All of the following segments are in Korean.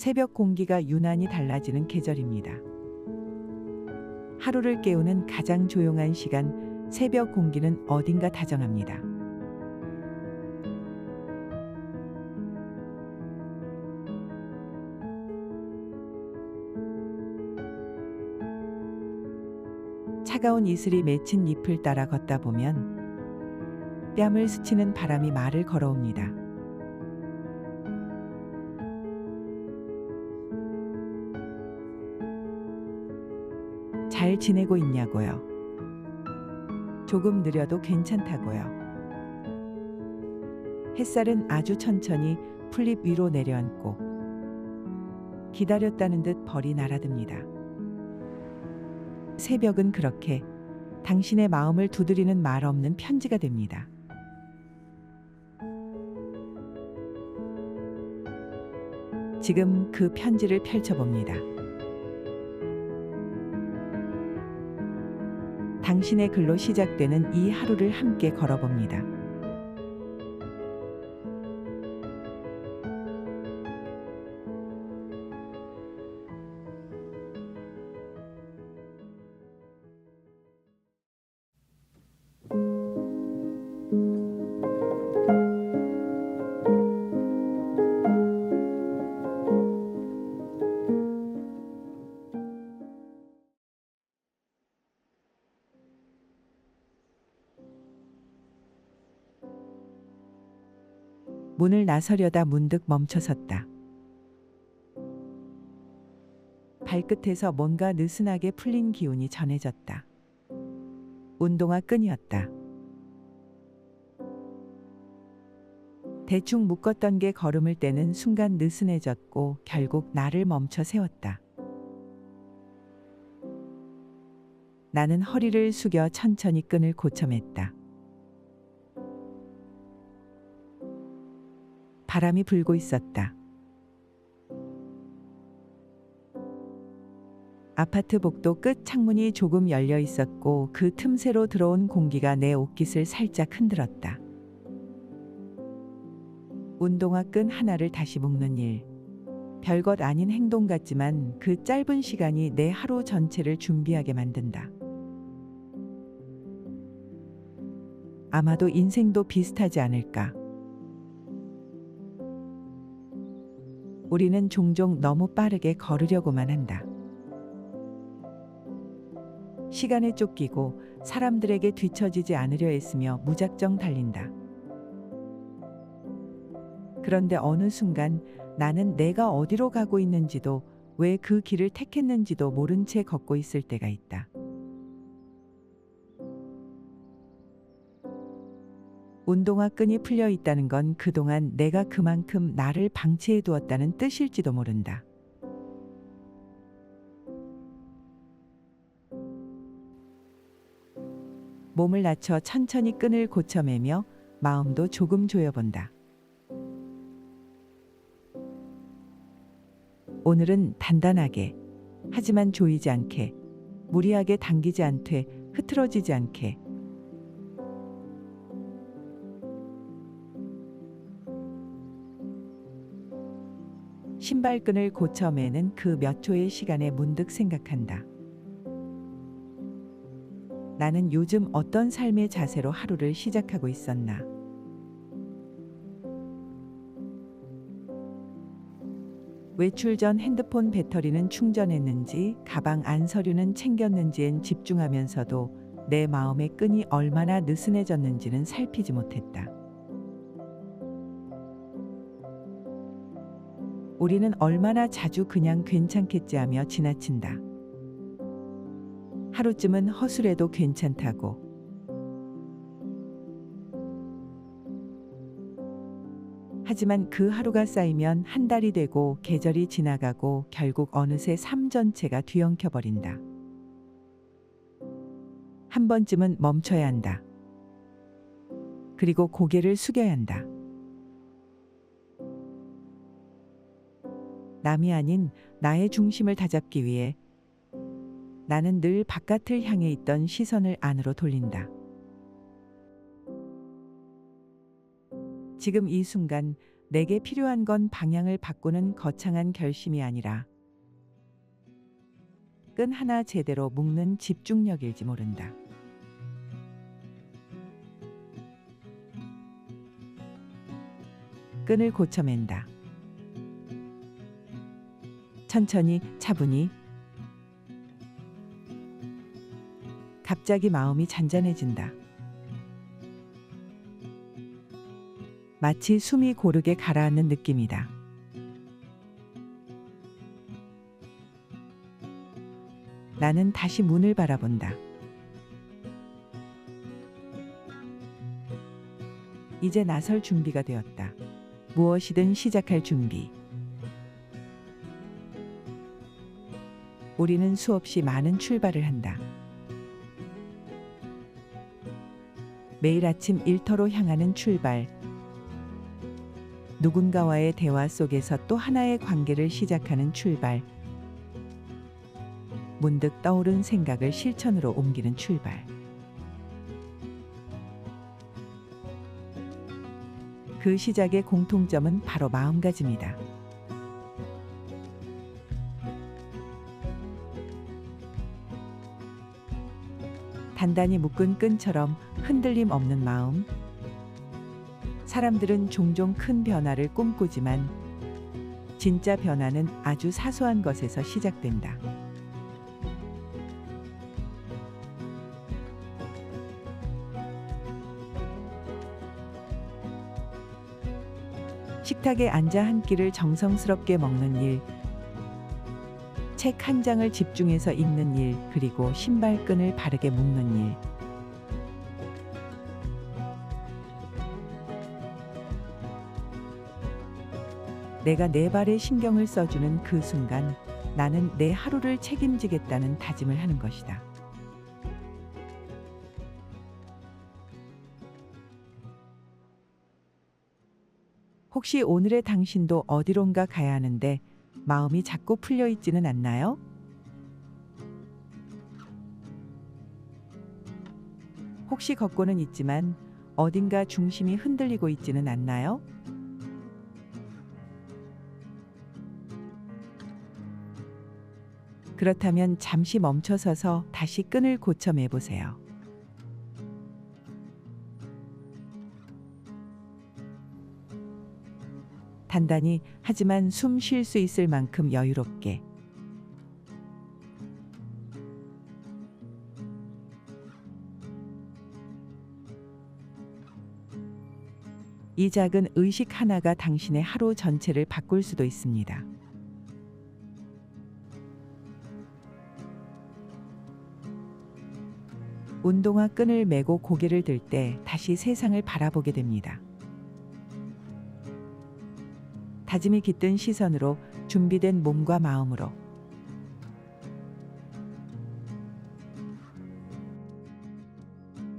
새벽 공기가 유난히 달라지는 계절입니다. 하루를 깨우는 가장 조용한 시간, 새벽 공기는 어딘가 다정합니다. 차가운 이슬이 맺힌 잎을 따라 걷다 보면 뺨을 스치는 바람이 말을 걸어옵니다. 잘 지내고 있냐고요? 조금 느려도 괜찮다고요. 햇살은 아주 천천히 풀잎 위로 내려앉고 기다렸다는 듯 벌이 날아듭니다. 새벽은 그렇게 당신의 마음을 두드리는 말 없는 편지가 됩니다. 지금 그 편지를 펼쳐봅니다. 당신의 글로 시작되는 이 하루를 함께 걸어봅니다. 문을 나서려다 문득 멈춰섰다. 발끝에서 뭔가 느슨하게 풀린 기운이 전해졌다. 운동화 끈이었다. 대충 묶었던 게 걸음을 떼는 순간 느슨해졌고 결국 나를 멈춰 세웠다. 나는 허리를 숙여 천천히 끈을 고쳐맸다. 바람이 불고 있었다. 아파트 복도 끝 창문이 조금 열려 있었고 그 틈새로 들어온 공기가 내 옷깃을 살짝 흔들었다. 운동화 끈 하나를 다시 묶는 일. 별것 아닌 행동 같지만 그 짧은 시간이 내 하루 전체를 준비하게 만든다. 아마도 인생도 비슷하지 않을까. 우리는 종종 너무 빠르게 걸으려고만 한다. 시간에 쫓기고 사람들에게 뒤처지지 않으려 애쓰며 무작정 달린다. 그런데 어느 순간 나는 내가 어디로 가고 있는지도 왜 그 길을 택했는지도 모른 채 걷고 있을 때가 있다. 운동화 끈이 풀려 있다는 건 그동안 내가 그만큼 나를 방치해 두었다는 뜻일지도 모른다. 몸을 낮춰 천천히 끈을 고쳐매며 마음도 조금 조여본다. 오늘은 단단하게, 하지만 조이지 않게, 무리하게 당기지 않되 흐트러지지 않게, 신발끈을 고쳐매는 그 몇 초의 시간에 문득 생각한다. 나는 요즘 어떤 삶의 자세로 하루를 시작하고 있었나? 외출 전 핸드폰 배터리는 충전했는지, 가방 안 서류는 챙겼는지엔 집중하면서도 내 마음의 끈이 얼마나 느슨해졌는지는 살피지 못했다. 우리는 얼마나 자주 그냥 괜찮겠지 하며 지나친다. 하루쯤은 허술해도 괜찮다고. 하지만 그 하루가 쌓이면 한 달이 되고 계절이 지나가고 결국 어느새 삶 전체가 뒤엉켜버린다. 한 번쯤은 멈춰야 한다. 그리고 고개를 숙여야 한다. 남이 아닌 나의 중심을 다잡기 위해 나는 늘 바깥을 향해 있던 시선을 안으로 돌린다. 지금 이 순간 내게 필요한 건 방향을 바꾸는 거창한 결심이 아니라 끈 하나 제대로 묶는 집중력일지 모른다. 끈을 고쳐맨다. 천천히, 차분히. 갑자기 마음이 잔잔해진다. 마치 숨이 고르게 가라앉는 느낌이다. 나는 다시 문을 바라본다. 이제 나설 준비가 되었다. 무엇이든 시작할 준비. 우리는 수없이 많은 출발을 한다. 매일 아침 일터로 향하는 출발. 누군가와의 대화 속에서 또 하나의 관계를 시작하는 출발. 문득 떠오른 생각을 실천으로 옮기는 출발. 그 시작의 공통점은 바로 마음가짐이다. 단단히 묶은 끈처럼 흔들림 없는 마음. 사람들은 종종 큰 변화를 꿈꾸지만 진짜 변화는 아주 사소한 것에서 시작된다. 식탁에 앉아 한 끼를 정성스럽게 먹는 일, 책 한 장을 집중해서 읽는 일, 그리고 신발끈을 바르게 묶는 일. 내가 내 발에 신경을 써주는 그 순간 나는 내 하루를 책임지겠다는 다짐을 하는 것이다. 혹시 오늘의 당신도 어디론가 가야 하는데 마음이 자꾸 풀려 있지는 않나요? 혹시 걷고는 있지만 어딘가 중심이 흔들리고 있지는 않나요? 그렇다면 잠시 멈춰서서 다시 끈을 고쳐 매보세요. 단단히, 하지만 숨 쉴 수 있을 만큼 여유롭게. 이 작은 의식 하나가 당신의 하루 전체를 바꿀 수도 있습니다. 운동화 끈을 매고 고개를 들 때 다시 세상을 바라보게 됩니다. 다짐이 깃든 시선으로, 준비된 몸과 마음으로.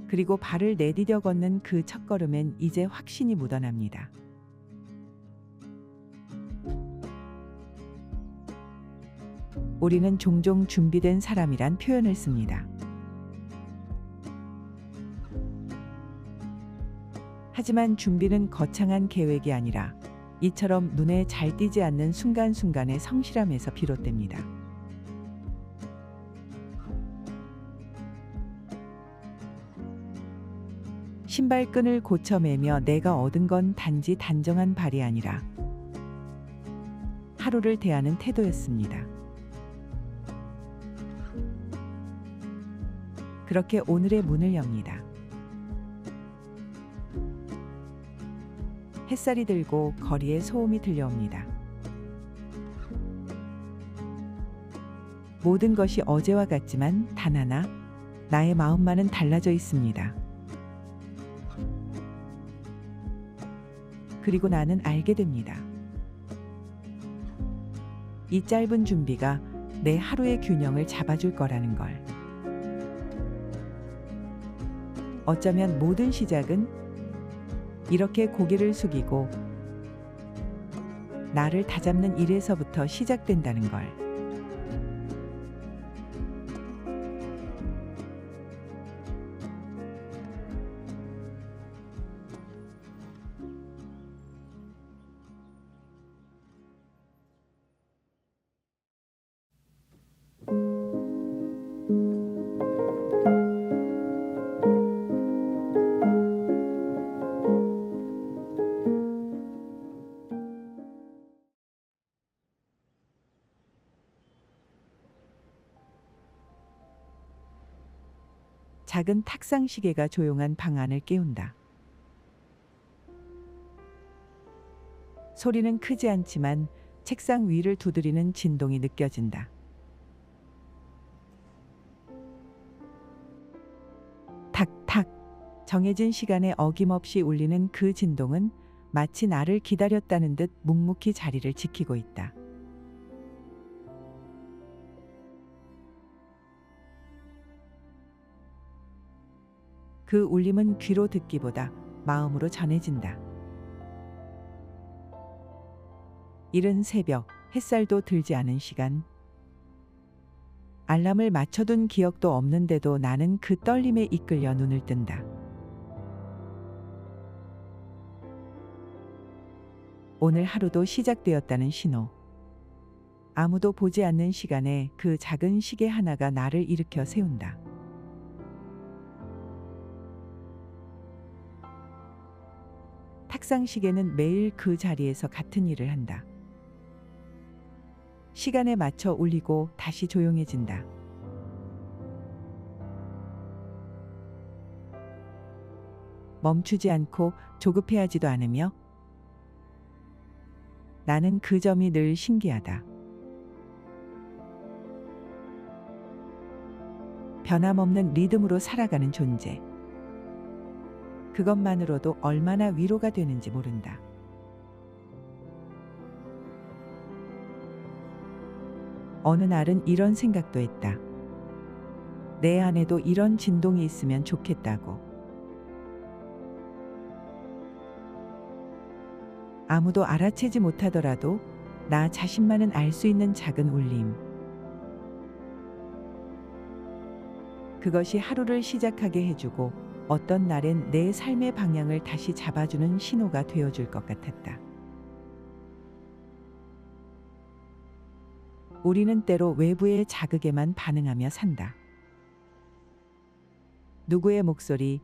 그리고 발을 내디뎌 걷는 그 첫걸음엔 이제 확신이 묻어납니다. 우리는 종종 준비된 사람이란 표현을 씁니다. 하지만 준비는 거창한 계획이 아니라 이처럼 눈에 잘 띄지 않는 순간순간의 성실함에서 비롯됩니다. 신발끈을 고쳐매며 내가 얻은 건 단지 단정한 발이 아니라 하루를 대하는 태도였습니다. 그렇게 오늘의 문을 엽니다. 햇살이 들고 거리에 소음이 들려옵니다. 모든 것이 어제와 같지만 단 하나, 나의 마음만은 달라져 있습니다. 그리고 나는 알게 됩니다. 이 짧은 준비가 내 하루의 균형을 잡아줄 거라는 걸. 어쩌면 모든 시작은 이렇게 고개를 숙이고 나를 다잡는 일에서부터 시작된다는 걸. 작은 탁상 시계가 조용한 방 안을 깨운다. 소리는 크지 않지만 책상 위를 두드리는 진동이 느껴진다. 탁탁. 정해진 시간에 어김없이 울리는 그 진동은 마치 나를 기다렸다는 듯 묵묵히 자리를 지키고 있다. 그 울림은 귀로 듣기보다 마음으로 전해진다. 이른 새벽, 햇살도 들지 않은 시간. 알람을 맞춰둔 기억도 없는데도 나는 그 떨림에 이끌려 눈을 뜬다. 오늘 하루도 시작되었다는 신호. 아무도 보지 않는 시간에 그 작은 시계 하나가 나를 일으켜 세운다. 탁상 시계는 매일 그 자리에서 같은 일을 한다. 시간에 맞춰 울리고 다시 조용해진다. 멈추지 않고 조급해하지도 않으며 나는 그 점이 늘 신기하다. 변함없는 리듬으로 살아가는 존재. 그것만으로도 얼마나 위로가 되는지 모른다. 어느 날은 이런 생각도 했다. 내 안에도 이런 진동이 있으면 좋겠다고. 아무도 알아채지 못하더라도 나 자신만은 알 수 있는 작은 울림. 그것이 하루를 시작하게 해주고 어떤 날엔 내 삶의 방향을 다시 잡아주는 신호가 되어줄 것 같았다. 우리는 때로 외부의 자극에만 반응하며 산다. 누구의 목소리,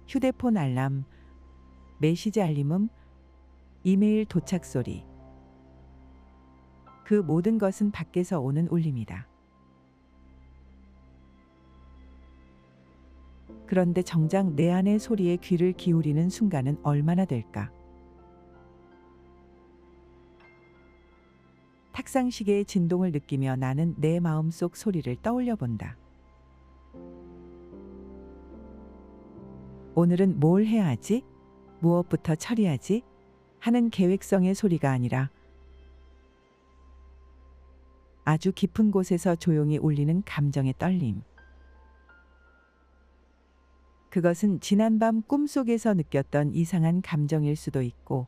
휴대폰 알람, 메시지 알림음, 이메일 도착 소리. 그 모든 것은 밖에서 오는 울림이다. 그런데 정작 내 안의 소리에 귀를 기울이는 순간은 얼마나 될까? 탁상 시계의 진동을 느끼며 나는 내 마음속 소리를 떠올려 본다. 오늘은 뭘 해야 하지? 무엇부터 처리하지? 하는 계획성의 소리가 아니라 아주 깊은 곳에서 조용히 울리는 감정의 떨림. 그것은 지난밤 꿈속에서 느꼈던 이상한 감정일 수도 있고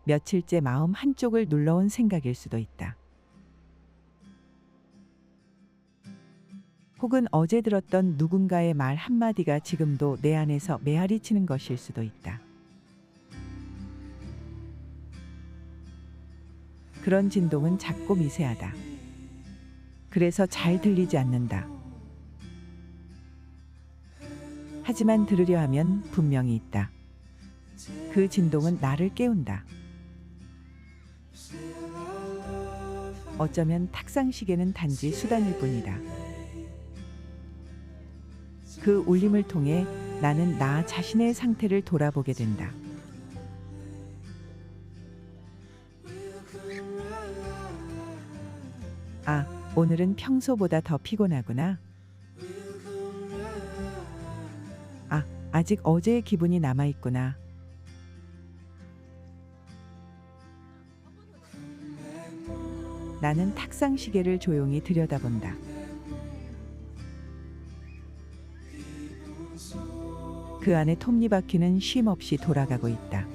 며칠째 마음 한쪽을 눌러온 생각일 수도 있다. 혹은 어제 들었던 누군가의 말 한마디가 지금도 내 안에서 메아리 치는 것일 수도 있다. 그런 진동은 작고 미세하다. 그래서 잘 들리지 않는다. 하지만 들으려 하면 분명히 있다. 그 진동은 나를 깨운다. 어쩌면 탁상 시계는 단지 수단일 뿐이다. 그 울림을 통해 나는 나 자신의 상태를 돌아보게 된다. 아, 오늘은 평소보다 더 피곤하구나. 아, 아직 어제의 기분이 남아있구나. 나는 탁상 시계를 조용히 들여다본다. 그 안에 톱니바퀴는 쉼없이 돌아가고 있다.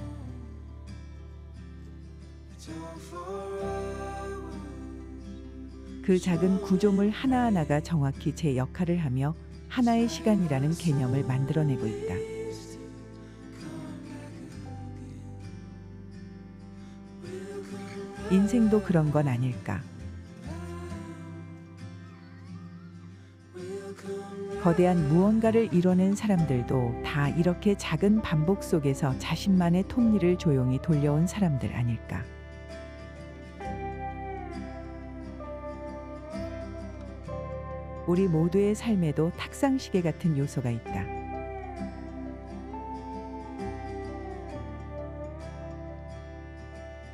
그 작은 구조물 하나하나가 정확히 제 역할을 하며 하나의 시간이라는 개념을 만들어내고 있다. 인생도 그런 건 아닐까. 거대한 무언가를 이뤄낸 사람들도 다 이렇게 작은 반복 속에서 자신만의 톱니를 조용히 돌려온 사람들 아닐까. 우리 모두의 삶에도 탁상시계 같은 요소가 있다.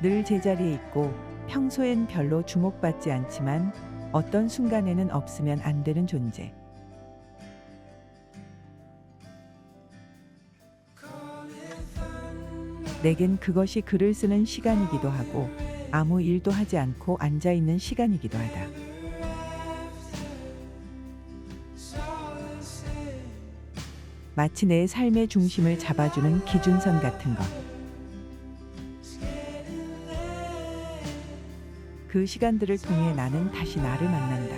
늘 제자리에 있고 평소엔 별로 주목받지 않지만 어떤 순간에는 없으면 안 되는 존재. 내겐 그것이 글을 쓰는 시간이기도 하고 아무 일도 하지 않고 앉아 있는 시간이기도 하다. 마치 내 삶의 중심을 잡아주는 기준선 같은 것. 그 시간들을 통해 나는 다시 나를 만난다.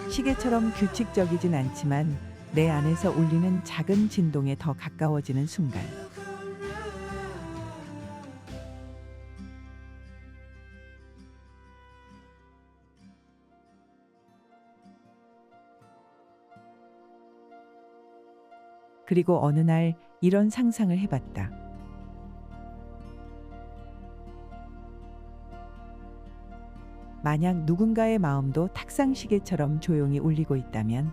시계처럼 규칙적이진 않지만 내 안에서 울리는 작은 진동에 더 가까워지는 순간. 그리고 어느 날 이런 상상을 해봤다. 만약 누군가의 마음도 탁상시계처럼 조용히 울리고 있다면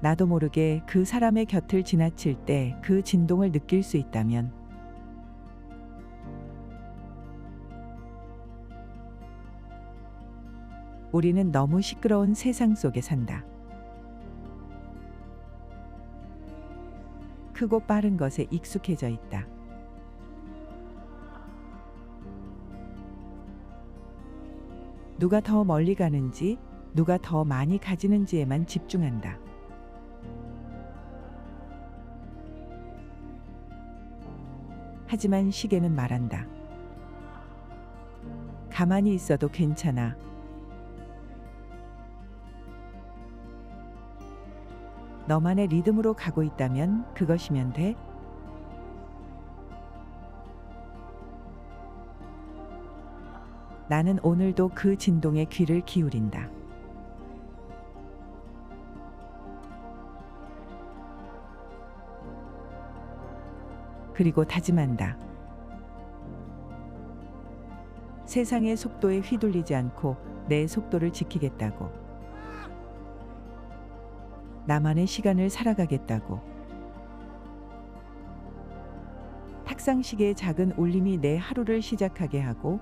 나도 모르게 그 사람의 곁을 지나칠 때 그 진동을 느낄 수 있다면 우리는 너무 시끄러운 세상 속에 산다. 크고 빠른 것에 익숙해져 있다. 누가 더 멀리 가는지, 누가 더 많이 가지는지에만 집중한다. 하지만 시계는 말한다. 가만히 있어도 괜찮아. 너만의 리듬으로 가고 있다면 그것이면 돼. 나는 오늘도 그 진동에 귀를 기울인다. 그리고 다짐한다. 세상의 속도에 휘둘리지 않고 내 속도를 지키겠다고. 나만의 시간을 살아가겠다고. 탁상시계의 작은 울림이 내 하루를 시작하게 하고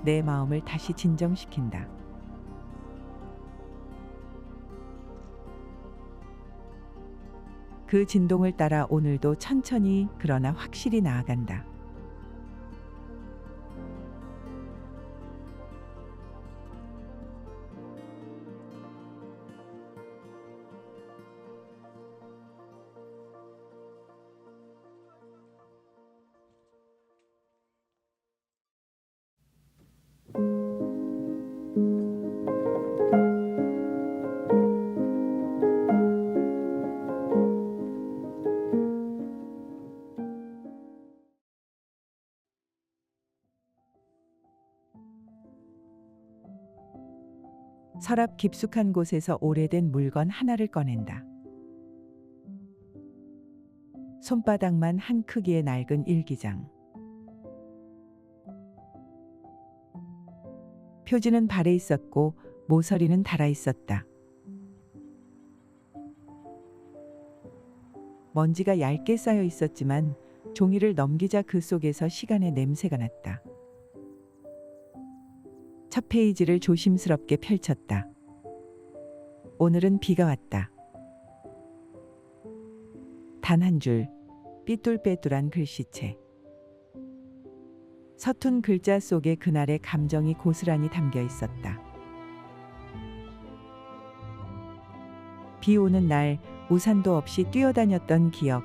내 마음을 다시 진정시킨다. 그 진동을 따라 오늘도 천천히 그러나 확실히 나아간다. 서랍 깊숙한 곳에서 오래된 물건 하나를 꺼낸다. 손바닥만 한 크기의 낡은 일기장. 표지는 발에 있었고 모서리는 달아 있었다. 먼지가 얇게 쌓여 있었지만 종이를 넘기자 그 속에서 시간의 냄새가 났다. 첫 페이지를 조심스럽게 펼쳤다. 오늘은 비가 왔다. 단 한 줄, 삐뚤빼뚤한 글씨체. 서툰 글자 속에 그날의 감정이 고스란히 담겨 있었다. 비 오는 날 우산도 없이 뛰어다녔던 기억.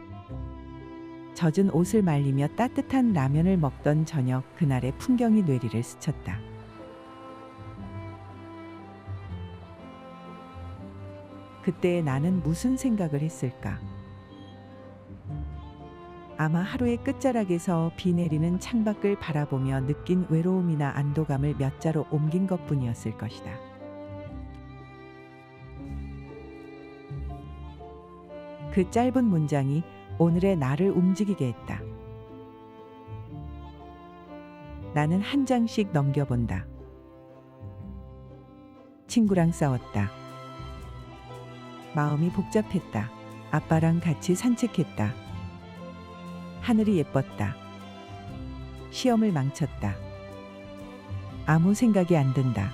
젖은 옷을 말리며 따뜻한 라면을 먹던 저녁, 그날의 풍경이 뇌리를 스쳤다. 그때 나는 무슨 생각을 했을까? 아마 하루의 끝자락에서 비 내리는 창밖을 바라보며 느낀 외로움이나 안도감을 몇 자로 옮긴 것뿐이었을 것이다. 그 짧은 문장이 오늘의 나를 움직이게 했다. 나는 한 장씩 넘겨본다. 친구랑 싸웠다. 마음이 복잡했다. 아빠랑 같이 산책했다. 하늘이 예뻤다. 시험을 망쳤다. 아무 생각이 안 든다.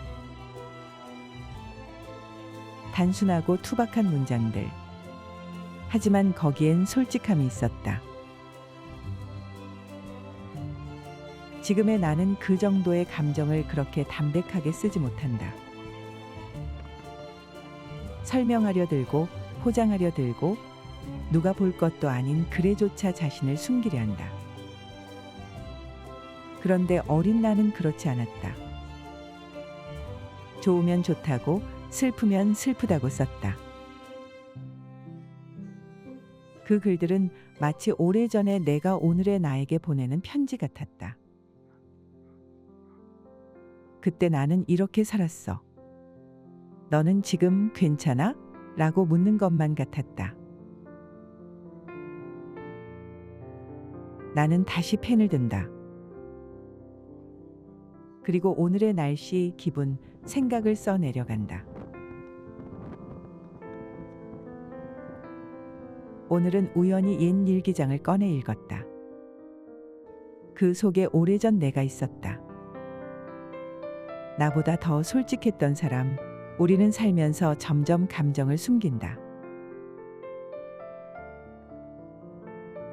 단순하고 투박한 문장들. 하지만 거기엔 솔직함이 있었다. 지금의 나는 그 정도의 감정을 그렇게 담백하게 쓰지 못한다. 설명하려 들고 포장하려 들고 누가 볼 것도 아닌 글에조차 자신을 숨기려 한다. 그런데 어린 나는 그렇지 않았다. 좋으면 좋다고 슬프면 슬프다고 썼다. 그 글들은 마치 오래전에 내가 오늘의 나에게 보내는 편지 같았다. 그때 나는 이렇게 살았어. 너는 지금 괜찮아? 라고 묻는 것만 같았다. 나는 다시 펜을 든다. 그리고 오늘의 날씨, 기분, 생각을 써 내려간다. 오늘은 우연히 옛 일기장을 꺼내 읽었다. 그 속에 오래전 내가 있었다. 나보다 더 솔직했던 사람, 우리는 살면서 점점 감정을 숨긴다.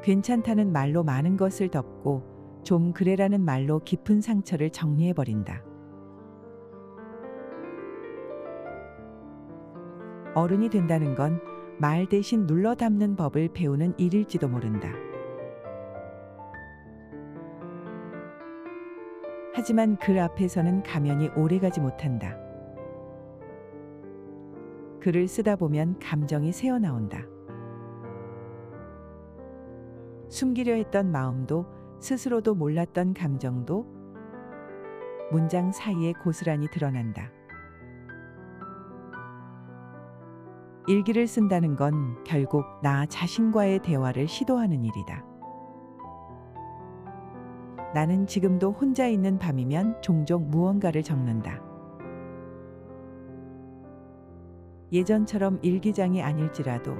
괜찮다는 말로 많은 것을 덮고 좀 그래라는 말로 깊은 상처를 정리해버린다. 어른이 된다는 건 말 대신 눌러 담는 법을 배우는 일일지도 모른다. 하지만 글 앞에서는 가면이 오래가지 못한다. 글을 쓰다 보면 감정이 새어나온다. 숨기려 했던 마음도 스스로도 몰랐던 감정도 문장 사이에 고스란히 드러난다. 일기를 쓴다는 건 결국 나 자신과의 대화를 시도하는 일이다. 나는 지금도 혼자 있는 밤이면 종종 무언가를 적는다. 예전처럼 일기장이 아닐지라도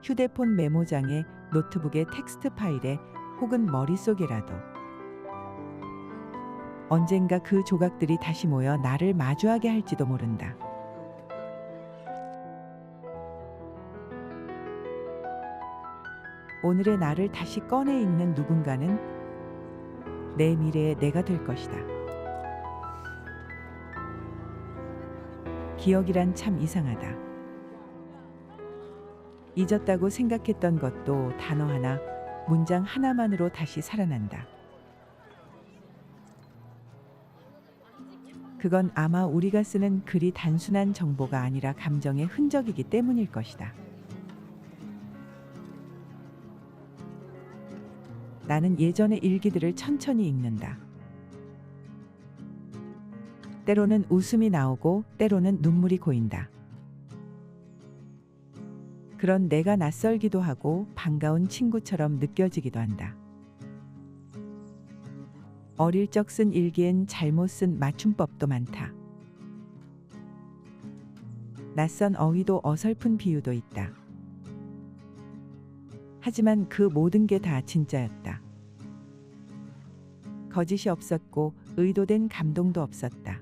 휴대폰 메모장에, 노트북의 텍스트 파일에 혹은 머릿속에라도 언젠가 그 조각들이 다시 모여 나를 마주하게 할지도 모른다. 오늘의 나를 다시 꺼내 읽는 누군가는 내 미래의 내가 될 것이다. 기억이란 참 이상하다. 잊었다고 생각했던 것도 단어 하나, 문장 하나만으로 다시 살아난다. 그건 아마 우리가 쓰는 글이 단순한 정보가 아니라 감정의 흔적이기 때문일 것이다. 나는 예전의 일기들을 천천히 읽는다. 때로는 웃음이 나오고 때로는 눈물이 고인다. 그런 내가 낯설기도 하고 반가운 친구처럼 느껴지기도 한다. 어릴 적 쓴 일기엔 잘못 쓴 맞춤법도 많다. 낯선 어휘도 어설픈 비유도 있다. 하지만 그 모든 게 다 진짜였다. 거짓이 없었고 의도된 감동도 없었다.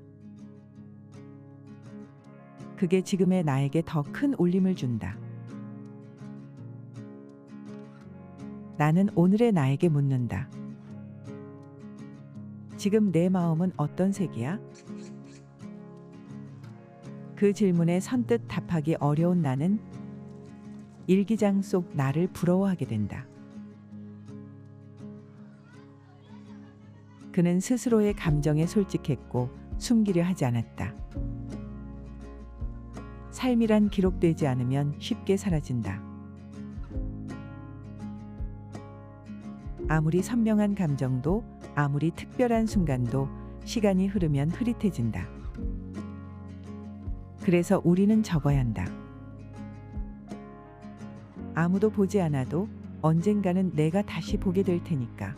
그게 지금의 나에게 더 큰 울림을 준다. 나는 오늘의 나에게 묻는다. 지금 내 마음은 어떤 색이야? 그 질문에 선뜻 답하기 어려운 나는 일기장 속 나를 부러워하게 된다. 그는 스스로의 감정에 솔직했고 숨기려 하지 않았다. 삶이란 기록되지 않으면 쉽게 사라진다. 아무리 선명한 감정도, 아무리 특별한 순간도 시간이 흐르면 흐릿해진다. 그래서 우리는 적어야 한다. 아무도 보지 않아도 언젠가는 내가 다시 보게 될 테니까.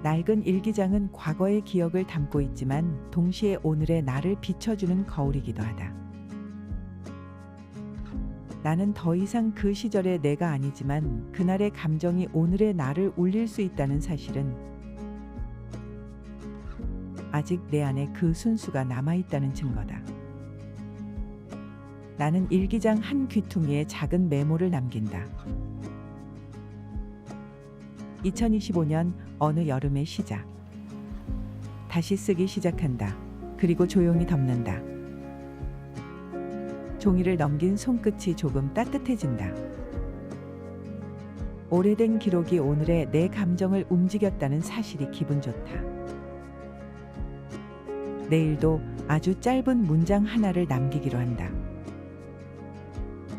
낡은 일기장은 과거의 기억을 담고 있지만 동시에 오늘의 나를 비춰주는 거울이기도 하다. 나는 더 이상 그 시절의 내가 아니지만 그날의 감정이 오늘의 나를 울릴 수 있다는 사실은 아직 내 안에 그 순수가 남아있다는 증거다. 나는 일기장 한 귀퉁이에 작은 메모를 남긴다. 2025년 어느 여름의 시작. 다시 쓰기 시작한다. 그리고 조용히 덮는다. 종이를 넘긴 손끝이 조금 따뜻해진다. 오래된 기록이 오늘의 내 감정을 움직였다는 사실이 기분 좋다. 내일도 아주 짧은 문장 하나를 남기기로 한다.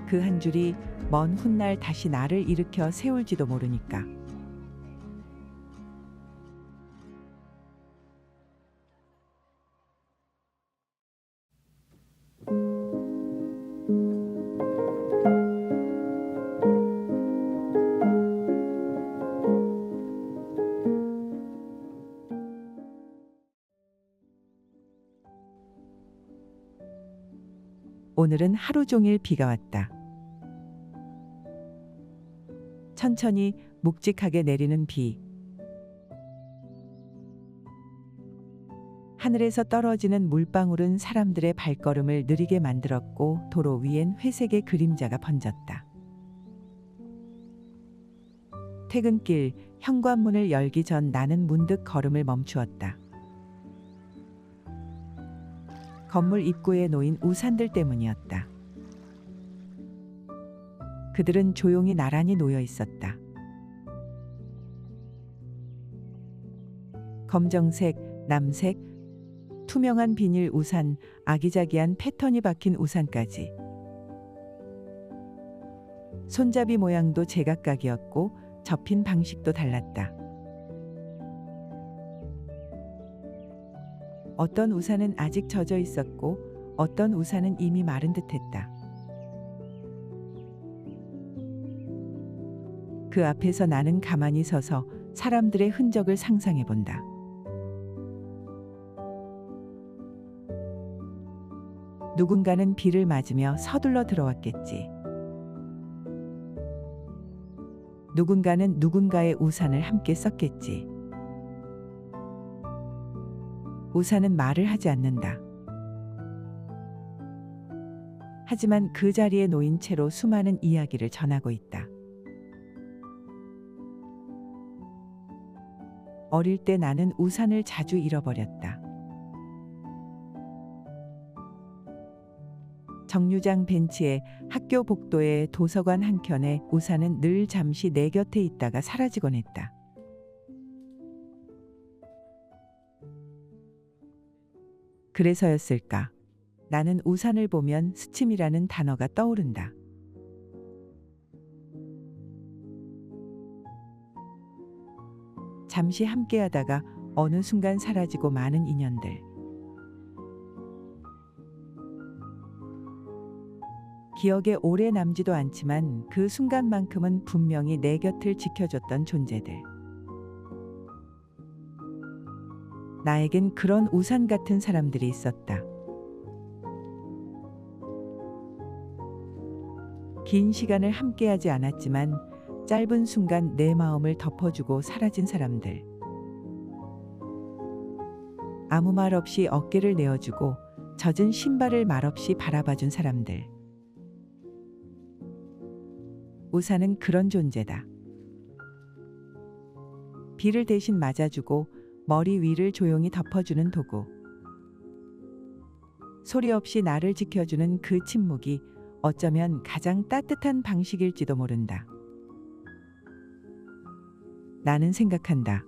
그 한 줄이 먼 훗날 다시 나를 일으켜 세울지도 모르니까. 오늘은 하루 종일 비가 왔다. 천천히 묵직하게 내리는 비. 하늘에서 떨어지는 물방울은 사람들의 발걸음을 느리게 만들었고 도로 위엔 회색의 그림자가 번졌다. 퇴근길 현관문을 열기 전 나는 문득 걸음을 멈추었다. 건물 입구에 놓인 우산들 때문이었다. 그들은 조용히 나란히 놓여 있었다. 검정색, 남색, 투명한 비닐 우산, 아기자기한 패턴이 박힌 우산까지. 손잡이 모양도 제각각이었고 접힌 방식도 달랐다. 어떤 우산은 아직 젖어 있었고 어떤 우산은 이미 마른 듯했다. 그 앞에서 나는 가만히 서서 사람들의 흔적을 상상해 본다. 누군가는 비를 맞으며 서둘러 들어왔겠지. 누군가는 누군가의 우산을 함께 썼겠지. 우산은 말을 하지 않는다. 하지만 그 자리에 놓인 채로 수많은 이야기를 전하고 있다. 어릴 때 나는 우산을 자주 잃어버렸다. 정류장 벤치에, 학교 복도에, 도서관 한켠에 우산은 늘 잠시 내 곁에 있다가 사라지곤 했다. 그래서였을까? 나는 우산을 보면 스침이라는 단어가 떠오른다. 잠시 함께하다가 어느 순간 사라지고 많은 인연들. 기억에 오래 남지도 않지만 그 순간만큼은 분명히 내 곁을 지켜줬던 존재들. 나에겐 그런 우산 같은 사람들이 있었다. 긴 시간을 함께하지 않았지만 짧은 순간 내 마음을 덮어주고 사라진 사람들. 아무 말 없이 어깨를 내어주고 젖은 신발을 말없이 바라봐준 사람들. 우산은 그런 존재다. 비를 대신 맞아주고 머리 위를 조용히 덮어주는 도구. 소리 없이 나를 지켜주는 그 침묵이 어쩌면 가장 따뜻한 방식일지도 모른다. 나는 생각한다.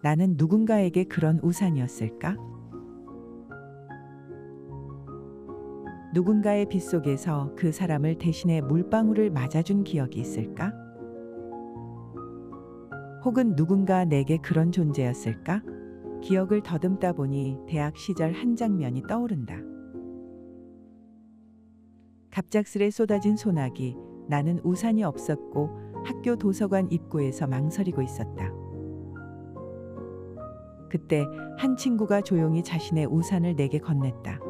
나는 누군가에게 그런 우산이었을까? 누군가의 빗속에서 그 사람을 대신해 물방울을 맞아준 기억이 있을까? 혹은 누군가 내게 그런 존재였을까? 기억을 더듬다 보니 대학 시절 한 장면이 떠오른다. 갑작스레 쏟아진 소나기, 나는 우산이 없었고 학교 도서관 입구에서 망설이고 있었다. 그때 한 친구가 조용히 자신의 우산을 내게 건넸다.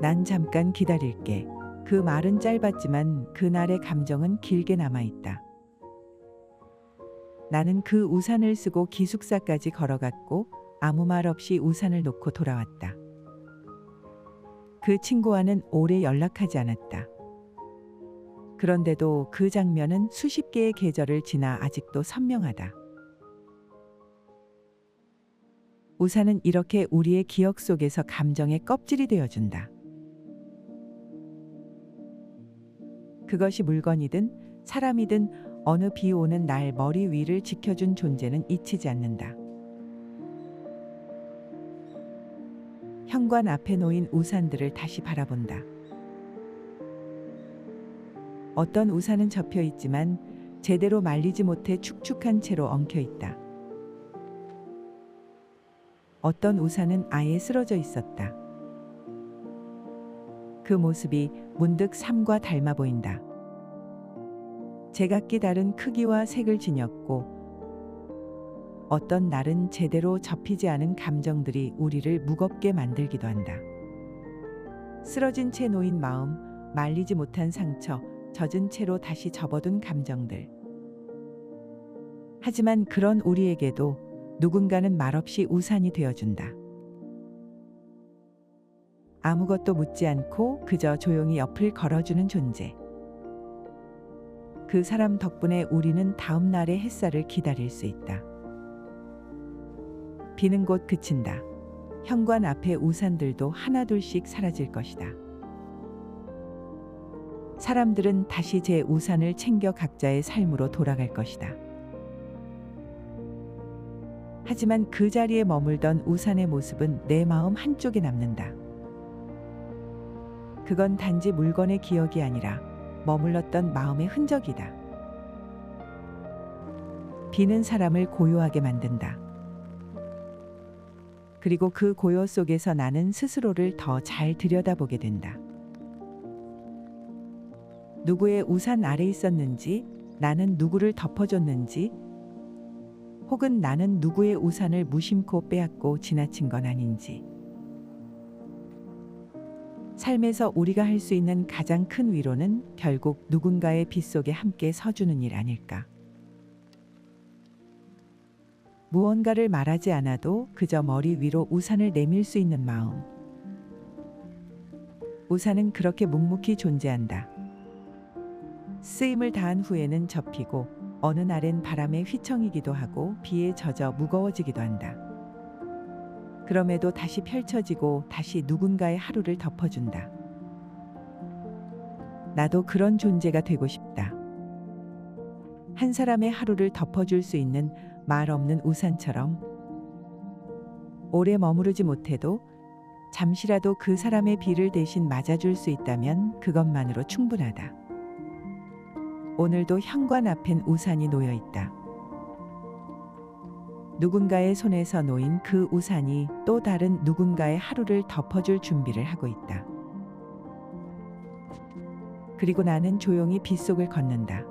난 잠깐 기다릴게. 그 말은 짧았지만 그날의 감정은 길게 남아있다. 나는 그 우산을 쓰고 기숙사까지 걸어갔고 아무 말 없이 우산을 놓고 돌아왔다. 그 친구와는 오래 연락하지 않았다. 그런데도 그 장면은 수십 개의 계절을 지나 아직도 선명하다. 우산은 이렇게 우리의 기억 속에서 감정의 껍질이 되어준다. 그것이 물건이든 사람이든 어느 비 오는 날 머리 위를 지켜준 존재는 잊히지 않는다. 현관 앞에 놓인 우산들을 다시 바라본다. 어떤 우산은 접혀 있지만 제대로 말리지 못해 축축한 채로 엉켜 있다. 어떤 우산은 아예 쓰러져 있었다. 그 모습이 문득 삶과 닮아 보인다. 제각기 다른 크기와 색을 지녔고 어떤 날은 제대로 접히지 않은 감정들이 우리를 무겁게 만들기도 한다. 쓰러진 채 놓인 마음, 말리지 못한 상처, 젖은 채로 다시 접어둔 감정들. 하지만 그런 우리에게도 누군가는 말없이 우산이 되어준다. 아무것도 묻지 않고 그저 조용히 옆을 걸어주는 존재. 그 사람 덕분에 우리는 다음 날의 햇살을 기다릴 수 있다. 비는 곧 그친다. 현관 앞의 우산들도 하나둘씩 사라질 것이다. 사람들은 다시 제 우산을 챙겨 각자의 삶으로 돌아갈 것이다. 하지만 그 자리에 머물던 우산의 모습은 내 마음 한쪽에 남는다. 그건 단지 물건의 기억이 아니라 머물렀던 마음의 흔적이다. 비는 사람을 고요하게 만든다. 그리고 그 고요 속에서 나는 스스로를 더 잘 들여다보게 된다. 누구의 우산 아래 있었는지, 나는 누구를 덮어줬는지, 혹은 나는 누구의 우산을 무심코 빼앗고 지나친 건 아닌지. 삶에서 우리가 할 수 있는 가장 큰 위로는 결국 누군가의 빗속에 함께 서주는 일 아닐까. 무언가를 말하지 않아도 그저 머리 위로 우산을 내밀 수 있는 마음. 우산은 그렇게 묵묵히 존재한다. 쓰임을 다한 후에는 접히고 어느 날엔 바람에 휘청이기도 하고 비에 젖어 무거워지기도 한다. 그럼에도 다시 펼쳐지고 다시 누군가의 하루를 덮어준다. 나도 그런 존재가 되고 싶다. 한 사람의 하루를 덮어줄 수 있는 말 없는 우산처럼 오래 머무르지 못해도 잠시라도 그 사람의 비를 대신 맞아줄 수 있다면 그것만으로 충분하다. 오늘도 현관 앞엔 우산이 놓여 있다. 누군가의 손에서 놓인 그 우산이 또 다른 누군가의 하루를 덮어줄 준비를 하고 있다. 그리고 나는 조용히 빗속을 걷는다.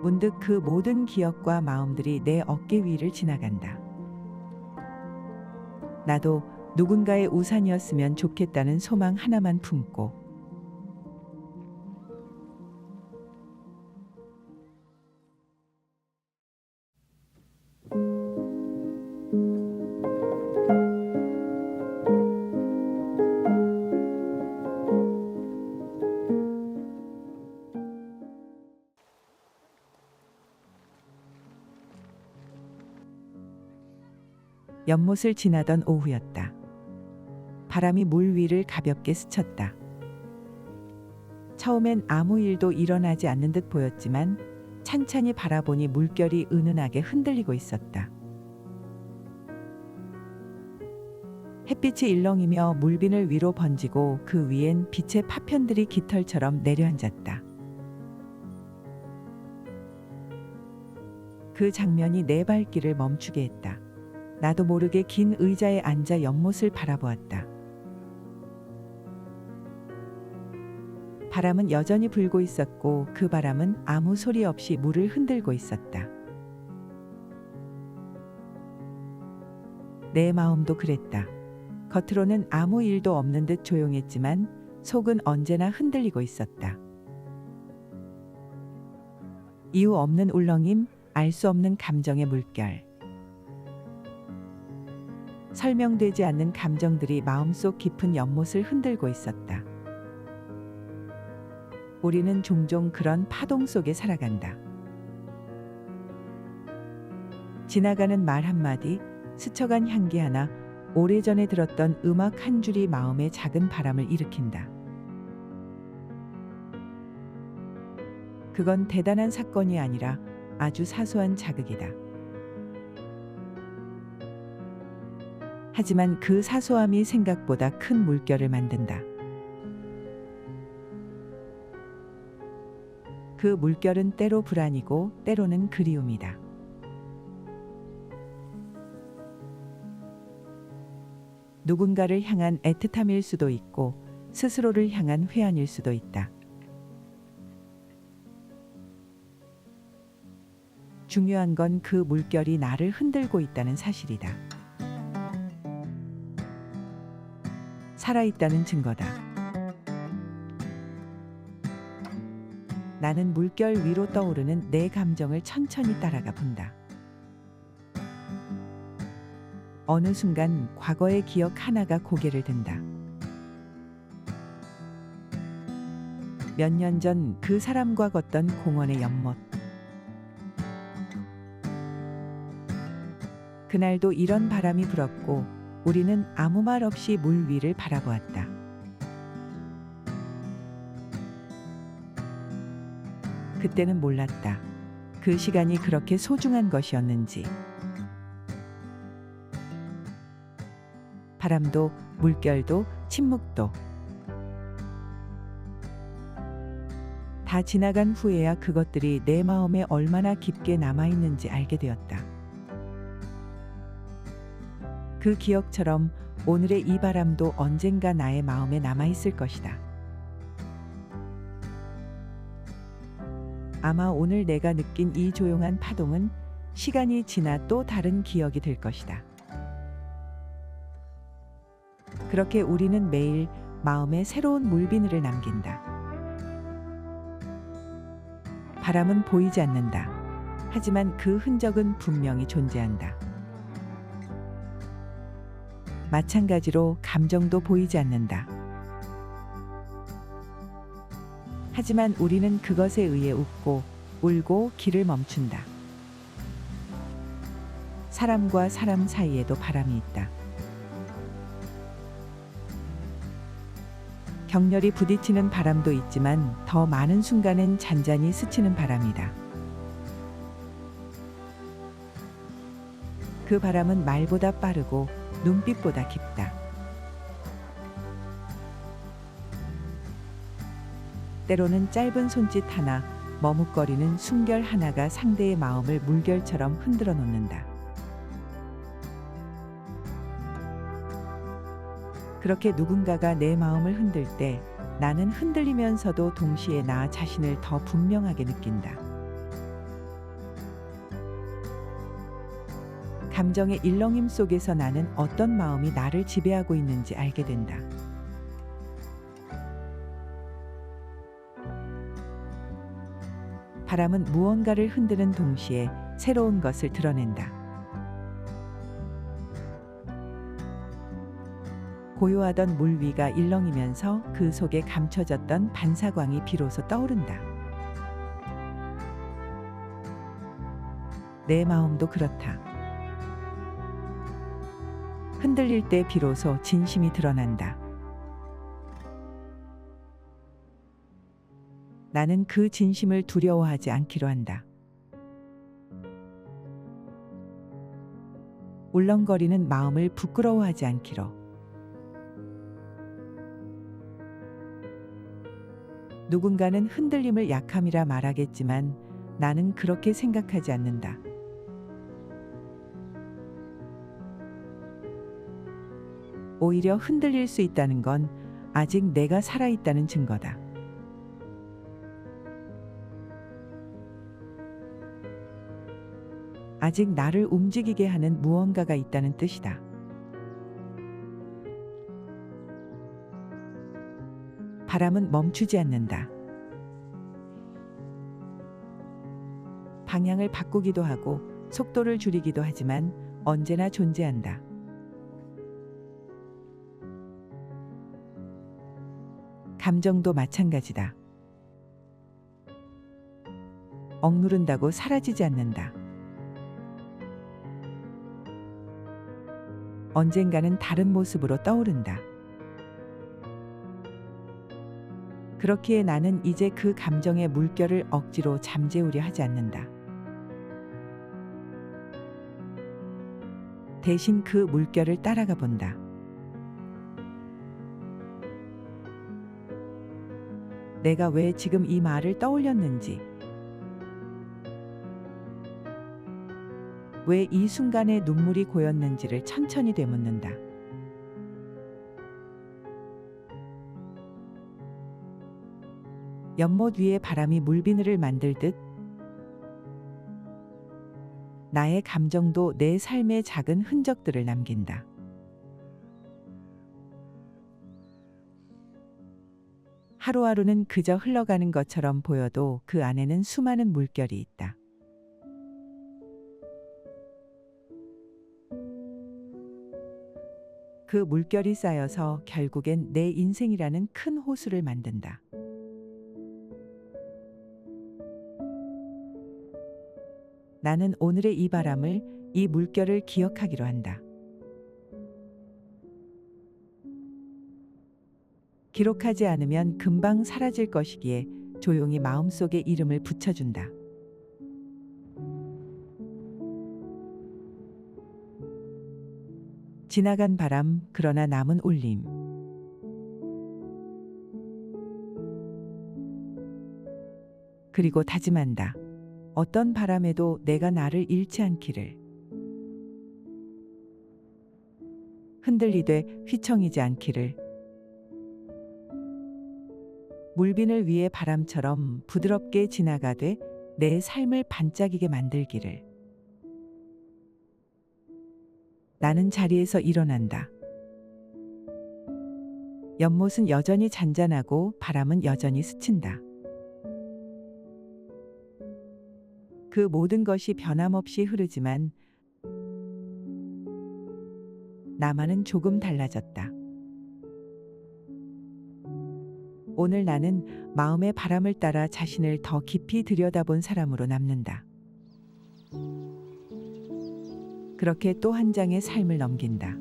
문득 그 모든 기억과 마음들이 내 어깨 위를 지나간다. 나도 누군가의 우산이었으면 좋겠다는 소망 하나만 품고 연못을 지나던 오후였다. 바람이 물 위를 가볍게 스쳤다. 처음엔 아무 일도 일어나지 않는 듯 보였지만 찬찬히 바라보니 물결이 은은하게 흔들리고 있었다. 햇빛이 일렁이며 물빈을 위로 번지고 그 위엔 빛의 파편들이 깃털처럼 내려앉았다. 그 장면이 내 발길을 멈추게 했다. 나도 모르게 긴 의자에 앉아 연못을 바라보았다. 바람은 여전히 불고 있었고 그 바람은 아무 소리 없이 물을 흔들고 있었다. 내 마음도 그랬다. 겉으로는 아무 일도 없는 듯 조용했지만 속은 언제나 흔들리고 있었다. 이유 없는 울렁임, 알 수 없는 감정의 물결. 설명되지 않는 감정들이 마음속 깊은 연못을 흔들고 있었다. 우리는 종종 그런 파동 속에 살아간다. 지나가는 말 한마디, 스쳐간 향기 하나, 오래전에 들었던 음악 한 줄이 마음에 작은 바람을 일으킨다. 그건 대단한 사건이 아니라 아주 사소한 자극이다. 하지만 그 사소함이 생각보다 큰 물결을 만든다. 그 물결은 때로 불안이고 때로는 그리움이다. 누군가를 향한 애틋함일 수도 있고 스스로를 향한 회한일 수도 있다. 중요한 건 그 물결이 나를 흔들고 있다는 사실이다. 살아있다는 증거다. 나는 물결 위로 떠오르는 내 감정을 천천히 따라가 본다. 어느 순간 과거의 기억 하나가 고개를 든다. 몇 년 전 그 사람과 걷던 공원의 연못. 그날도 이런 바람이 불었고 우리는 아무 말 없이 물 위를 바라보았다. 그때는 몰랐다. 그 시간이 그렇게 소중한 것이었는지. 바람도, 물결도, 침묵도. 다 지나간 후에야 그것들이 내 마음에 얼마나 깊게 남아있는지 알게 되었다. 그 기억처럼 오늘의 이 바람도 언젠가 나의 마음에 남아있을 것이다. 아마 오늘 내가 느낀 이 조용한 파동은 시간이 지나 또 다른 기억이 될 것이다. 그렇게 우리는 매일 마음에 새로운 물비늘을 남긴다. 바람은 보이지 않는다. 하지만 그 흔적은 분명히 존재한다. 마찬가지로 감정도 보이지 않는다. 하지만 우리는 그것에 의해 웃고 울고 길을 멈춘다. 사람과 사람 사이에도 바람이 있다. 격렬히 부딪히는 바람도 있지만 더 많은 순간은 잔잔히 스치는 바람이다. 그 바람은 말보다 빠르고 눈빛보다 깊다. 때로는 짧은 손짓 하나, 머뭇거리는 숨결 하나가 상대의 마음을 물결처럼 흔들어 놓는다. 그렇게 누군가가 내 마음을 흔들 때 나는 흔들리면서도 동시에 나 자신을 더 분명하게 느낀다. 감정의 일렁임 속에서 나는 어떤 마음이 나를 지배하고 있는지 알게 된다. 바람은 무언가를 흔드는 동시에 새로운 것을 드러낸다. 고요하던 물 위가 일렁이면서 그 속에 감춰졌던 반사광이 비로소 떠오른다. 내 마음도 그렇다. 흔들릴 때 비로소 진심이 드러난다. 나는 그 진심을 두려워하지 않기로 한다. 울렁거리는 마음을 부끄러워하지 않기로. 누군가는 흔들림을 약함이라 말하겠지만 나는 그렇게 생각하지 않는다. 오히려 흔들릴 수 있다는 건 아직 내가 살아있다는 증거다. 아직 나를 움직이게 하는 무언가가 있다는 뜻이다. 바람은 멈추지 않는다. 방향을 바꾸기도 하고 속도를 줄이기도 하지만 언제나 존재한다. 감정도 마찬가지다. 억누른다고 사라지지 않는다. 언젠가는 다른 모습으로 떠오른다. 그렇기에 나는 이제 그 감정의 물결을 억지로 잠재우려 하지 않는다. 대신 그 물결을 따라가 본다. 내가 왜 지금 이 말을 떠올렸는지, 왜 이 순간에 눈물이 고였는지를 천천히 되묻는다. 연못 위에 바람이 물비늘을 만들듯 나의 감정도 내 삶의 작은 흔적들을 남긴다. 하루하루는 그저 흘러가는 것처럼 보여도 그 안에는 수많은 물결이 있다. 그 물결이 쌓여서 결국엔 내 인생이라는 큰 호수를 만든다. 나는 오늘의 이 바람을, 이 물결을 기억하기로 한다. 기록하지 않으면 금방 사라질 것이기에 조용히 마음속에 이름을 붙여준다. 지나간 바람, 그러나 남은 울림. 그리고 다짐한다. 어떤 바람에도 내가 나를 잃지 않기를. 흔들리되 휘청이지 않기를. 물빈을 위해 바람처럼 부드럽게 지나가되 내 삶을 반짝이게 만들기를. 나는 자리에서 일어난다. 연못은 여전히 잔잔하고 바람은 여전히 스친다. 그 모든 것이 변함없이 흐르지만 나만은 조금 달라졌다. 오늘 나는 마음의 바람을 따라 자신을 더 깊이 들여다본 사람으로 남는다. 그렇게 또 한 장의 삶을 넘긴다.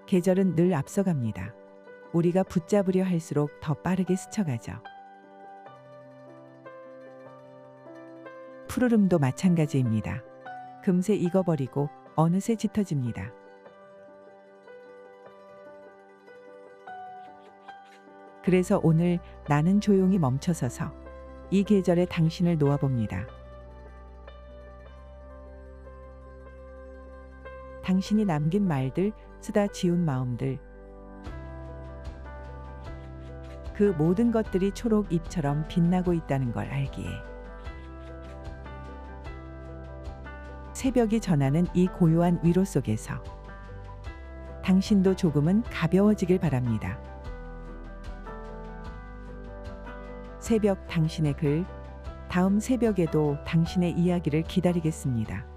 계절은 늘 앞서갑니다. 우리가 붙잡으려 할수록 더 빠르게 스쳐가죠. 푸르름도 마찬가지입니다. 금세 익어버리고 어느새 짙어집니다. 그래서 오늘 나는 조용히 멈춰서서 이 계절에 당신을 놓아봅니다. 당신이 남긴 말들, 쓰다 지운 마음들, 그 모든 것들이 초록 잎처럼 빛나고 있다는 걸 알기에 새벽이 전하는 이 고요한 위로 속에서 당신도 조금은 가벼워지길 바랍니다. 새벽 당신의 글, 다음 새벽에도 당신의 이야기를 기다리겠습니다.